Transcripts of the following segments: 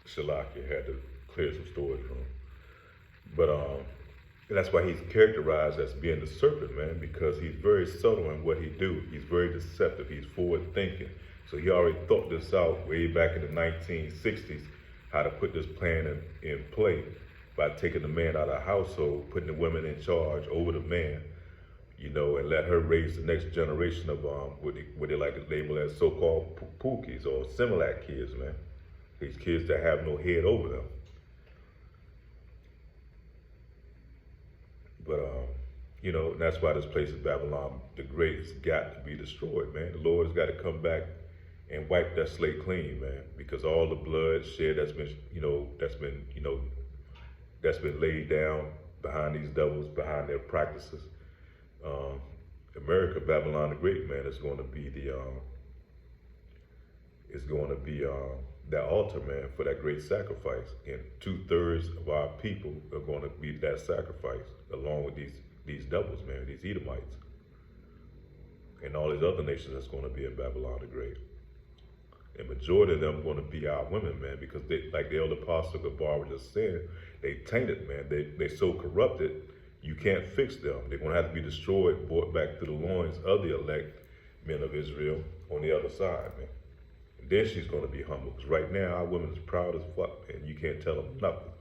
Shalaki had to clear some storage room. But that's why he's characterized as being the serpent, man, because he's very subtle in what he do. He's very deceptive. He's forward thinking. So he already thought this out way back in the 1960s, how to put this plan in play by taking the man out of the household, putting the women in charge over the man, and let her raise the next generation of what they like to label as so-called pookies or Similac kids, man. These kids that have no head over them. But that's why this place is Babylon the Great has got to be destroyed, man. The Lord has got to come back and wipe that slate clean, man, because all the blood shed that's been laid down behind these devils, behind their practices. America, Babylon the Great, man, is going to be that altar, man, for that great sacrifice. And 2/3 of our people are going to be that sacrifice, along with these devils, man, these Edomites, and all these other nations that's going to be in Babylon the Great. And majority of them are going to be our women, man, because they, like the elder apostle Gabar was just saying, they tainted, man. They so corrupted, you can't fix them. They're going to have to be destroyed, brought back to the loins of the elect men of Israel on the other side, man. And then she's going to be humble. Because right now, our women is proud as fuck, and you can't tell them nothing.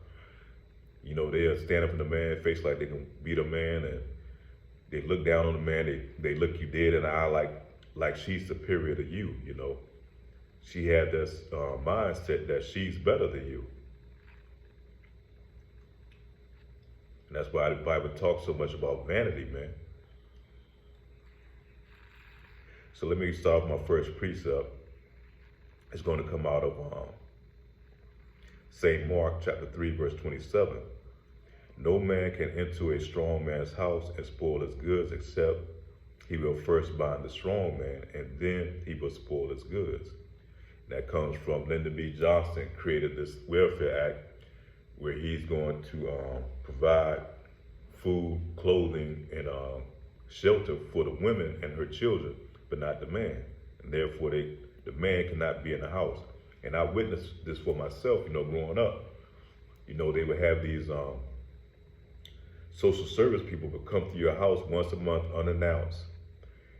They'll stand up in the man's face like they can beat a man, and they look down on the man. They look you dead in the eye like she's superior to you, She had this mindset that she's better than you. And that's why the Bible talks so much about vanity, man. So let me start with my first precept. It's going to come out of St. Mark chapter 3, verse 27. No man can enter a strong man's house and spoil his goods except he will first bind the strong man, and then he will spoil his goods. That comes from Lyndon B. Johnson, created this Welfare Act where he's going to provide food, clothing, and shelter for the women and her children, but not the man. And therefore, the man cannot be in the house. And I witnessed this for myself, growing up. They would have these social service people would come to your house once a month unannounced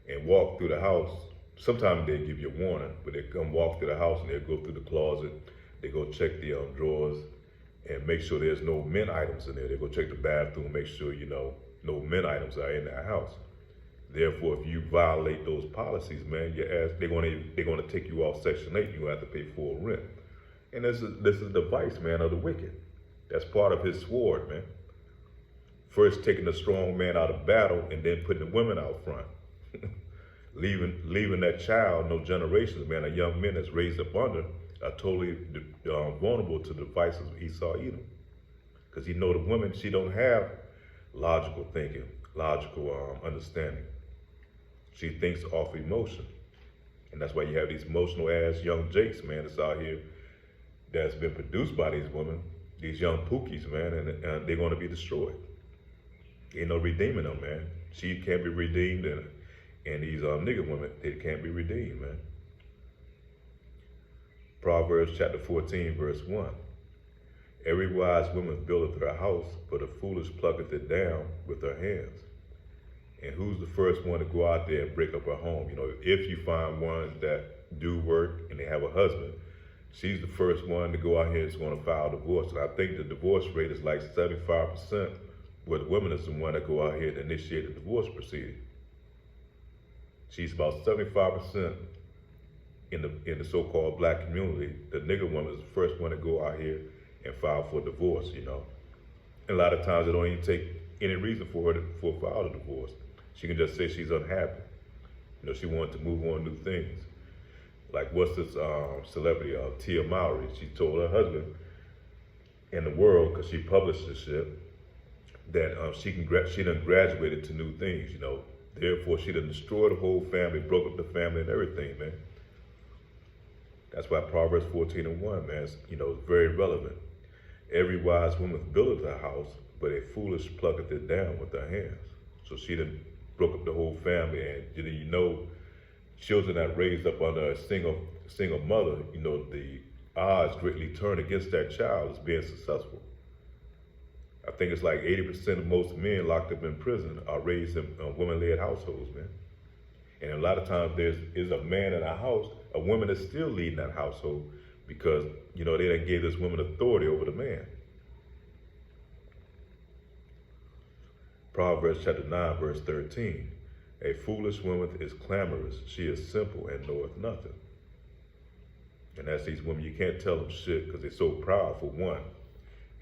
and walk through the house. Sometimes they give you a warning, but they come walk through the house and they'll go through the closet. They go check the drawers and make sure there's no men items in there. They go check the bathroom, make sure, no men items are in that house. Therefore, if you violate those policies, man, they're gonna take you off Section 8. You have to pay full rent. And this is the vice, man, of the wicked. That's part of his sword, man. First taking the strong man out of battle and then putting the women out front. leaving that child, no generations, man, a young man that's raised up under, are totally vulnerable to the vices of Esau Edom. Because the woman, she don't have logical thinking, logical understanding. She thinks off emotion. And that's why you have these emotional ass young jakes, man, that's out here that's been produced by these women, these young pookies, man, and they're going to be destroyed. Ain't no redeeming them, man. She can't be redeemed, and these nigger women, they can't be redeemed, man. Proverbs chapter 14, verse 1. Every wise woman buildeth her house, but a foolish plucketh it down with her hands. And who's the first one to go out there and break up her home? If you find ones that do work and they have a husband, she's the first one to go out here and is going to file divorce. And I think the divorce rate is like 75%, where the woman is the one that go out here and initiate the divorce proceeding. She's about 75% in the so-called black community. The nigger woman is the first one to go out here and file for divorce, And a lot of times it don't even take any reason for her to file a divorce. She can just say she's unhappy. She wanted to move on to new things. Like what's this celebrity, Tia Mowry? She told her husband in the world, because she published this shit, that she done graduated to new things, Therefore, she done destroyed the whole family, broke up the family and everything, man. That's why Proverbs 14:1, man, is very relevant. Every wise woman buildeth a house, but a foolish plucketh it down with her hands. So she done broke up the whole family, and children that raised up under a single mother, odds greatly turn against that child as being successful. I think it's like 80% of most men locked up in prison are raised in women-led households, man. And a lot of times is a man in a house, a woman is still leading that household because, they done gave this woman authority over the man. Proverbs chapter 9, verse 13. A foolish woman is clamorous. She is simple and knoweth nothing. And that's these women, you can't tell them shit because they're so proud, for one.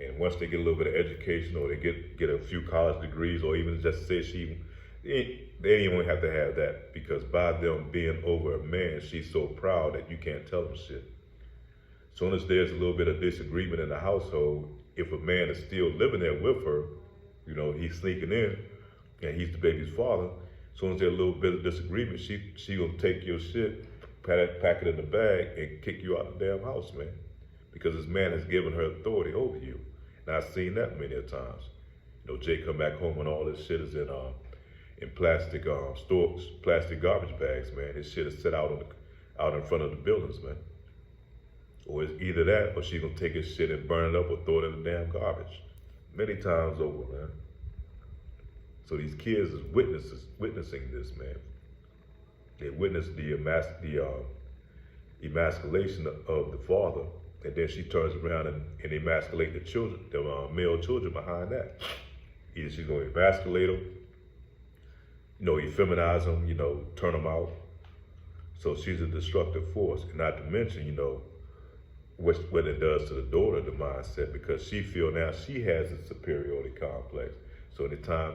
And once they get a little bit of education or they get a few college degrees or even just say they didn't even have to have that, because by them being over a man, she's so proud that you can't tell them shit. As soon as there's a little bit of disagreement in the household, if a man is still living there with her, he's sneaking in and he's the baby's father, as soon as there's a little bit of disagreement, she gonna take your shit, pack it in the bag and kick you out the damn house, man. Because this man has given her authority over you. And I've seen that many a times. Jay come back home and all this shit is in plastic plastic garbage bags, man. His shit is set out in front of the buildings, man. Or it's either that or she gonna take his shit and burn it up or throw it in the damn garbage. Many times over, man. So these kids is witnessing this, man. They witness the emasculation of the father, and then she turns around and emasculate the children, the male children behind that. Either she's gonna emasculate them, effeminize them, turn them out. So she's a destructive force, and not to mention, what it does to the daughter, the mindset, because she feel now she has a superiority complex. So anytime,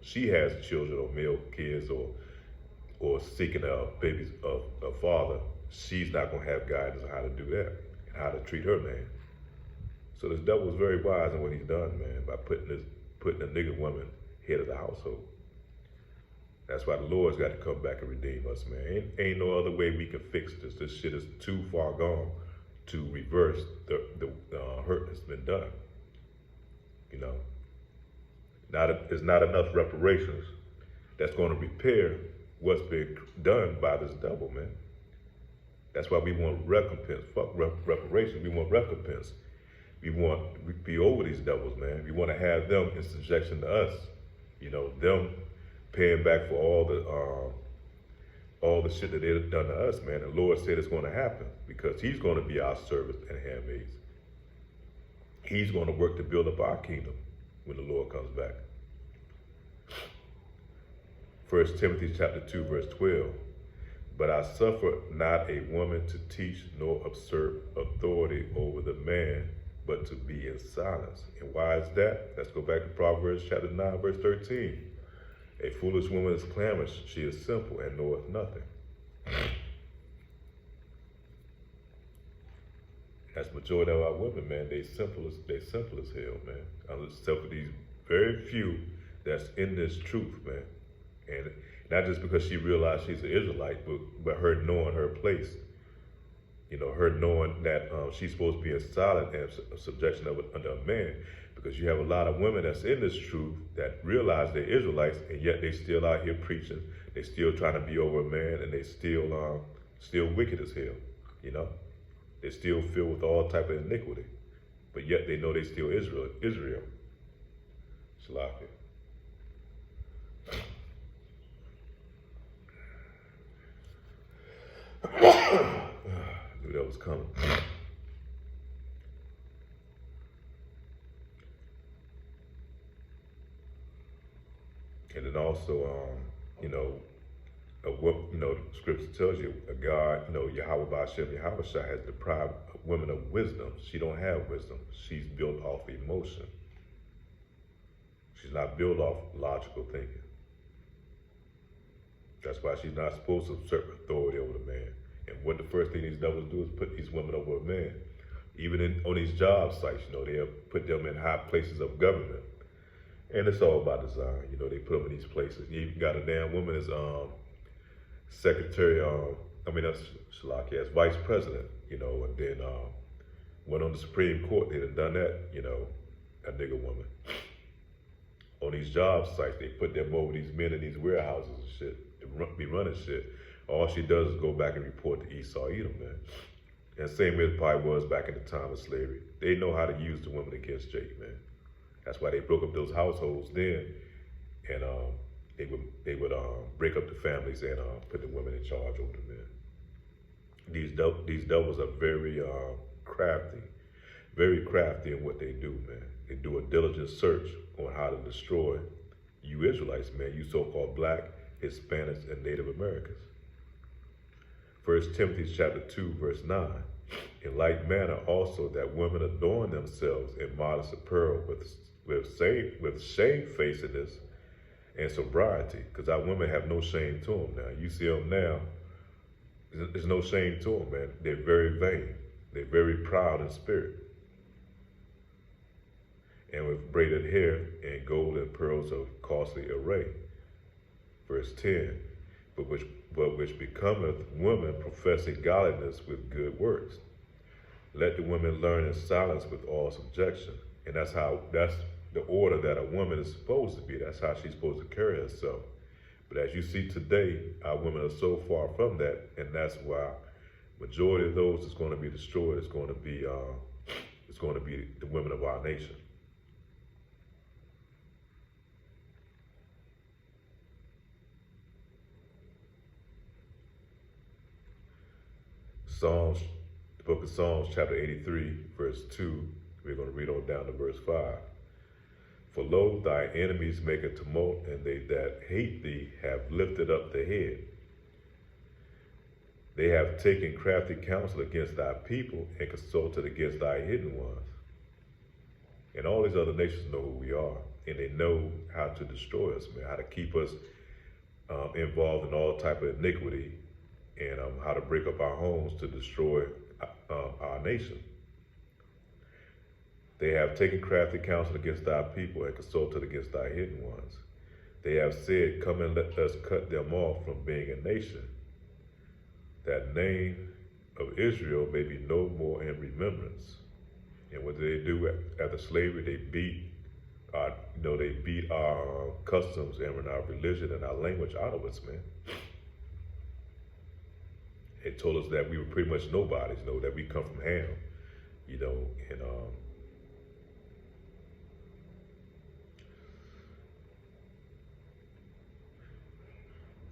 she has children or male kids or seeking a baby's a father, she's not gonna have guidance on how to do that and how to treat her man. So this devil is very wise in what he's done, man, by putting a nigga woman head of the household. That's why the Lord's got to come back and redeem us, man. Ain't no other way we can fix this. This shit is too far gone to reverse the hurt that's been done. There's not enough reparations that's going to repair what's been done by this devil, man. That's why we want recompense. Fuck reparations. We want recompense. We be over these devils, man. We want to have them in subjection to us. Them paying back for all the shit that they've done to us, man. The Lord said it's going to happen because he's going to be our servants and handmaids. He's going to work to build up our kingdom when the Lord comes back. 1 Timothy chapter 2, verse 12. But I suffer not a woman to teach nor usurp authority over the man, but to be in silence. And why is that? Let's go back to Proverbs chapter 9, verse 13. A foolish woman is clamorous, she is simple and knoweth nothing. That's the majority of our women, man. They simple as hell, man. Except for these very few that's in this truth, man. And not just because she realized she's an Israelite, but her knowing her place. Her knowing that she's supposed to be in silent and subjection of under a man. Because you have a lot of women that's in this truth that realize they're Israelites, and yet they still out here preaching. They still trying to be over a man, and they still wicked as hell. They still filled with all type of iniquity, but yet they know they still Israel. Shalakia. Knew that was coming. And then also, what the scripture tells you, a God, Yahweh Ba'ashem, Yahweh Shai has deprived women of wisdom. She don't have wisdom. She's built off emotion. She's not built off logical thinking. That's why she's not supposed to usurp authority over the man. And what the first thing these devils do is put these women over a man. Even on these job sites, they'll put them in high places of government. And it's all by design. They put them in these places. You even got a damn woman as secretary, that's Shalaki, as vice president, and then went on the Supreme Court. They done that, a nigga woman. On these job sites, they put them over these men in these warehouses and shit, to be running shit. All she does is go back and report to Esau Edom, man. And same way it probably was back in the time of slavery. They know how to use the women against Jake, man. That's why they broke up those households then, and they would break up the families and put the women in charge over the men. These devils are crafty, very crafty in what they do, man. They do a diligent search on how to destroy you Israelites, man, you so-called black, Hispanics, and Native Americans. 1 Timothy chapter 2, verse 9. In like manner also that women adorn themselves in modest apparel with shamefacedness and sobriety, because our women have no shame to them now. You see them now, there's no shame to them, man. They're very vain. They're very proud in spirit. And with braided hair and gold and pearls of costly array. Verse 10, but which becometh women professing godliness with good works. Let the women learn in silence with all subjection. And that's the order that a woman is supposed to be. That's how she's supposed to carry herself. But as you see today, our women are so far from that, and that's why majority of those that's going to be destroyed is going to be the women of our nation. Psalms, the book of Psalms, chapter 83, verse 2, we're going to read on down to verse 5. For lo, thy enemies make a tumult, and they that hate thee have lifted up the head. They have taken crafty counsel against thy people and consulted against thy hidden ones. And all these other nations know who we are, and they know how to destroy us, man, how to keep us involved in all type of iniquity, and how to break up our homes to destroy our nation. They have taken crafty counsel against thy people and consulted against thy hidden ones. They have said, come and let us cut them off from being a nation, that name of Israel may be no more in remembrance. And what did they do after slavery? They beat our customs and our religion and our language out of us, man. They told us that we were pretty much nobodies, that we come from Ham, and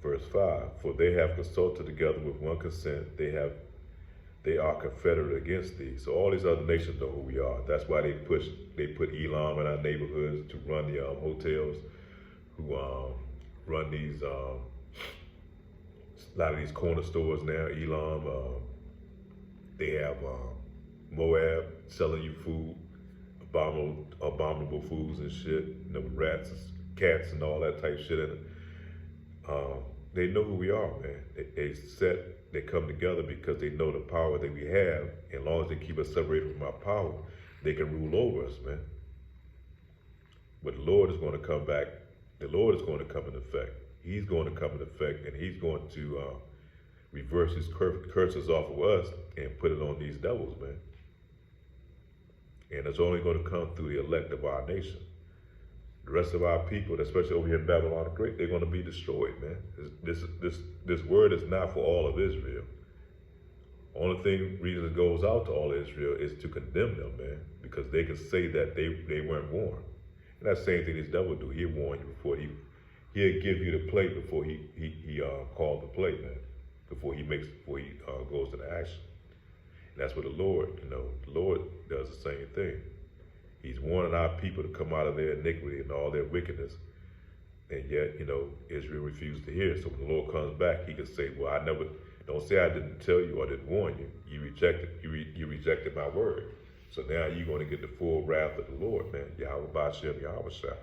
verse 5, for they have consulted together with one consent, they are confederate against thee. So all these other nations know who we are. That's why they put Elam in our neighborhoods to run the hotels, who run these a lot of these corner stores now. Elam, they have Moab selling you food, abominable foods and shit, rats, cats, and all that type shit in it. They know who we are, man. They come together because they know the power that we have. And as long as they keep us separated from our power, they can rule over us, man. But the Lord is going to come back. The Lord is going to come in effect. He's going to come in effect, and he's going to reverse his curses off of us and put it on these devils, man. And it's only going to come through the elect of our nation. The rest of our people, especially over here in Babylon the Great, they're going to be destroyed, man. This word is not for all of Israel. Only reason it goes out to all of Israel is to condemn them, man, because they can say that they weren't warned. And that's the same thing this devil do. He'll warn you before he'll give you the play before he called the play, man. Before he goes into action. And that's what the Lord does the same thing. He's warning our people to come out of their iniquity and all their wickedness. And yet, Israel refused to hear. So when the Lord comes back, he can say, well, don't say I didn't tell you or didn't warn you. You rejected my word. So now you're going to get the full wrath of the Lord, man. Yahweh Ba'ashem, Yahweh Shah.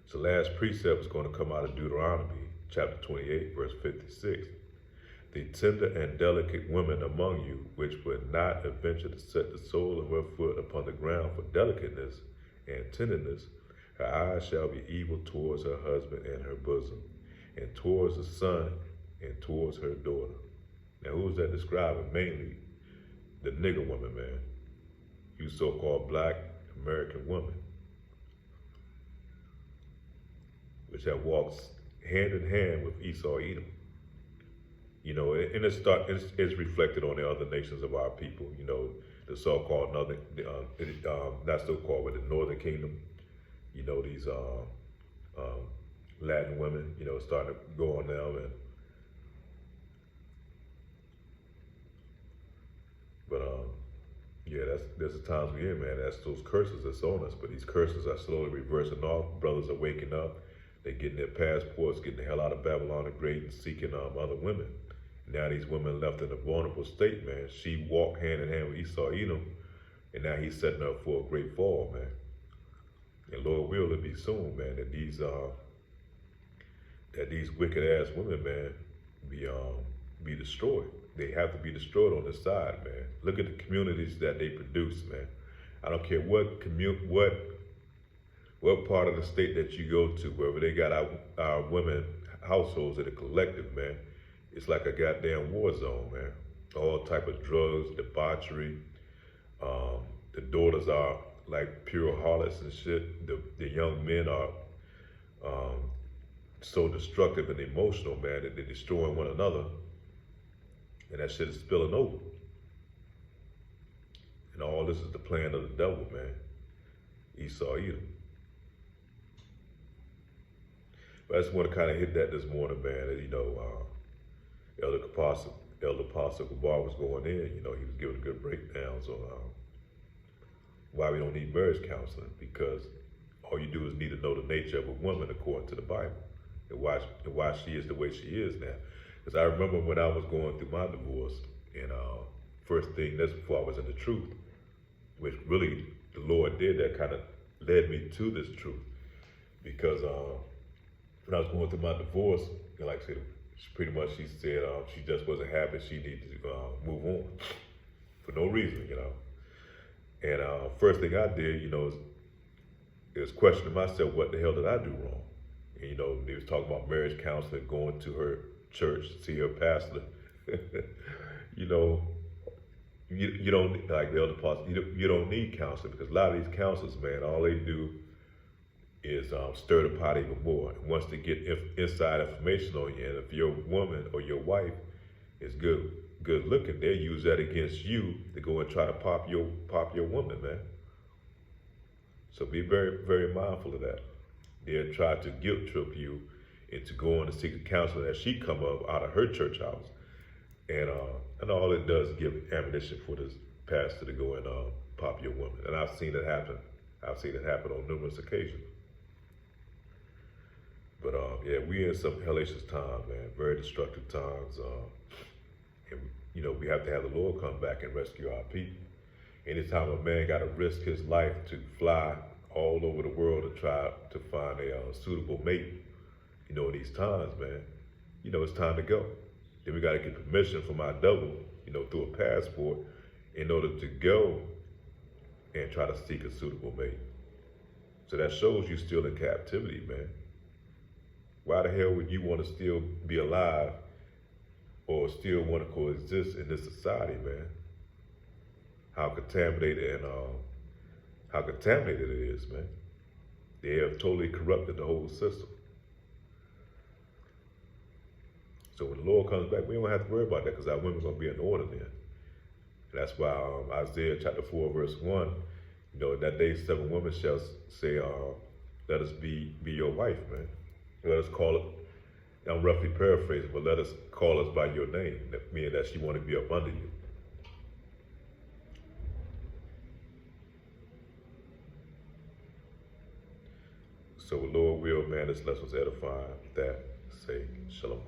So last precept is going to come out of Deuteronomy, chapter 28, verse 56. The tender and delicate women among you, which would not adventure to set the sole of her foot upon the ground for delicateness and tenderness, her eyes shall be evil towards her husband and her bosom, and towards the son and towards her daughter. Now who's that describing? Mainly the nigger woman, man. You so-called black American women, which have walked hand in hand with Esau Edom. And it's reflected on the other nations of our people. The so-called northern, not so-called, but the Northern Kingdom. These Latin women, starting to go on them, but yeah, there's the times we're in, man. That's those curses that's on us. But these curses are slowly reversing off. Brothers are waking up. They're getting their passports, getting the hell out of Babylon the Great, and seeking other women. Now these women left in a vulnerable state, man. She walked hand in hand with Esau, Edom, and now he's setting up for a great fall, man. And Lord will it be soon, man, that these wicked ass women, man, be destroyed. They have to be destroyed on this side, man. Look at the communities that they produce, man. I don't care what part of the state that you go to, wherever they got our women households that are collective, man. It's like a goddamn war zone, man. All type of drugs, debauchery. The daughters are like pure harlots and shit. The young men are so destructive and emotional, man, that they're destroying one another. And that shit is spilling over. And all this is the plan of the devil, man. Esau, Edom. But I just want to kind of hit that this morning, man. That, Elder Apostle Gabar was going in. He was giving good breakdowns on why we don't need marriage counseling, because all you do is need to know the nature of a woman according to the Bible, and why she is the way she is now. Because I remember when I was going through my divorce, and first thing, that's before I was in the truth, which really the Lord did, that kind of led me to this truth. Because when I was going through my divorce, like I said, she said she just wasn't happy. She needed to move on for no reason, And first thing I did, is questioning myself, what the hell did I do wrong? And, they was talking about marriage counseling, going to her church, see her pastor. You don't, like the other parts, you don't need counseling, because a lot of these counselors, man, all they do is stir the pot even more. And once they get inside information on you, and if your woman or your wife is good looking, they'll use that against you to go and try to pop your woman, man. So be very, very mindful of that. They'll try to guilt trip you into going to seek the counseling that she come up out of her church house. And all it does is give ammunition for this pastor to go and pop your woman. And I've seen it happen. I've seen it happen on numerous occasions. But yeah, we in some hellacious times, man. Very destructive times. And we have to have the Lord come back and rescue our people. Anytime a man got to risk his life to fly all over the world to try to find a suitable mate, in these times, man, it's time to go. Then we got to get permission from our devil, through a passport, in order to go and try to seek a suitable mate. So that shows you still in captivity, man. Why the hell would you want to still be alive or still want to coexist in this society, man? How contaminated it is, man. They have totally corrupted the whole system. So when the Lord comes back, we don't have to worry about that, because our women's going to be in order then. And that's why Isaiah chapter 4, verse 1, in that day 7 women shall say, let us be your wife, man. Let us call it, I'm roughly paraphrasing, but let us call us by your name, meaning that she want to be up under you. So Lord will, man, this lesson's edifying. With that, say shalom.